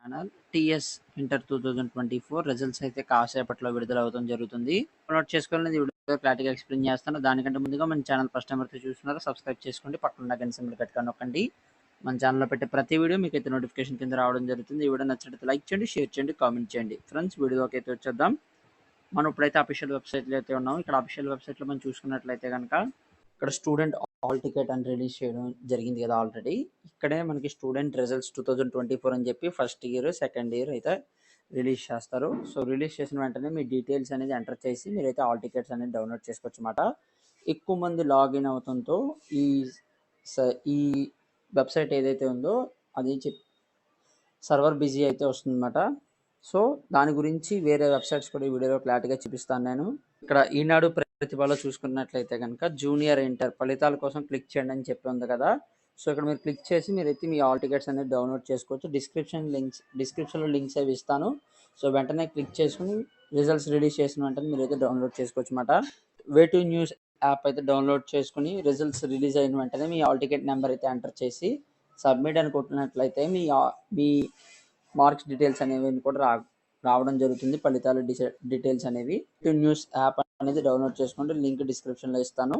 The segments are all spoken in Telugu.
ఛానల్ టీఎస్ ఇంటర్ 2024 రిజల్ట్స్ అయితే కాసేపట్లో విడుదల అవడం జరుగుతుంది. నోట్ చేసుకోవాలని ఈ వీడియో క్లారిటీగా ఎక్స్ప్లెయిన్ చేస్తాను. దానికంటే ముందుగా మన ఛానల్ ఫస్ట్ టైం అయితే చూస్తున్నారో సబ్స్క్రైబ్ చేసుకోండి, పక్కన గంట సింబల్ కట్టుకొని నొక్కండి. మన ఛానల్లో పెట్టే ప్రతి వీడియో మీకు అయితే నోటిఫికేషన్ కింద రావడం జరుగుతుంది. ఈ వీడియో నచ్చినట్లయితే లైక్ చేయండి, షేర్ చేయండి, కామెంట్ చేయండి. ఫ్రెండ్స్, వీడియోకి అయితే వచ్చేద్దాం. మనం ఇప్పుడైతే అఫీషియల్ వెబ్సైట్లో అయితే ఉన్నాం. ఇక్కడ అఫీషియల్ వెబ్సైట్లో మనం చూసుకున్నట్లయితే కనుక ఇక్కడ స్టూడెంట్ హాల్ టికెట్ అని రిలీజ్ చేయడం జరిగింది కదా ఆల్రెడీ. ఇక్కడే మనకి స్టూడెంట్ రిజల్ట్స్ 2024 అని చెప్పి ఫస్ట్ ఇయర్ సెకండ్ ఇయర్ అయితే రిలీజ్ చేస్తారు. సో రిలీజ్ చేసిన వెంటనే మీ డీటెయిల్స్ అనేది ఎంటర్ చేసి మీరైతే హాల్ టికెట్స్ అనేది డౌన్లోడ్ చేసుకోవచ్చు అన్నమాట. ఎక్కువ మంది లాగిన్ అవడంతో ఈ వెబ్సైట్ ఏదైతే ఉందో అది సర్వర్ బిజీ అయితే వస్తుందన్నమాట. సో దాని గురించి వేరే వెబ్సైట్స్ కూడా ఈ వీడియోలో క్లారిటీగా చూపిస్తాను నేను. ఇక్కడ ఈనాడు ప్రతిభలో చూసుకున్నట్లయితే కనుక జూనియర్ ఇంటర్ ఫలితాల కోసం క్లిక్ చేయండి అని చెప్పి ఉంది కదా. సో ఇక్కడ మీరు క్లిక్ చేసి మీరైతే మీ హాల్ టికెట్స్ అనేది డౌన్లోడ్ చేసుకోవచ్చు. డిస్క్రిప్షన్లో లింక్స్ అవి ఇస్తాను. సో వెంటనే క్లిక్ చేసుకుని రిజల్ట్స్ రిలీజ్ చేసిన వెంటనే మీరైతే డౌన్లోడ్ చేసుకోవచ్చు అన్నమాట. వే టు న్యూస్ యాప్ అయితే డౌన్లోడ్ చేసుకుని రిజల్ట్స్ రిలీజ్ అయిన వెంటనే మీ హాల్ టికెట్ నెంబర్ అయితే ఎంటర్ చేసి సబ్మిట్ అని కొట్టినట్లయితే మీ మార్క్స్ డీటెయిల్స్ అనేవి కూడా రావడం జరుగుతుంది. ఫలితాల డీటెయిల్స్ అనేవి న్యూస్ యాప్ అనేది డౌన్లోడ్ చేసుకోండి, లింక్ డిస్క్రిప్షన్లో ఇస్తాను.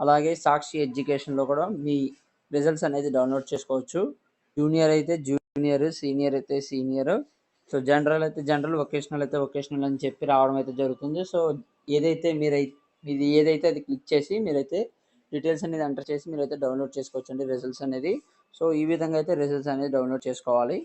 అలాగే సాక్షి ఎడ్యుకేషన్లో కూడా మీ రిజల్ట్స్ అనేది డౌన్లోడ్ చేసుకోవచ్చు. జూనియర్ అయితే జూనియర్, సీనియర్ అయితే సీనియర్, సో జనరల్ అయితే జనరల్, వొకేషనల్ అయితే వొకేషనల్ అని చెప్పి రావడం అయితే జరుగుతుంది. సో మీది ఏదైతే అది క్లిక్ చేసి మీరైతే డీటెయిల్స్ అనేది ఎంటర్ చేసి మీరైతే డౌన్లోడ్ చేసుకోవచ్చు అండి రిజల్ట్స్ అనేది. సో ఈ విధంగా అయితే రిజల్ట్స్ అనేది డౌన్లోడ్ చేసుకోవాలి.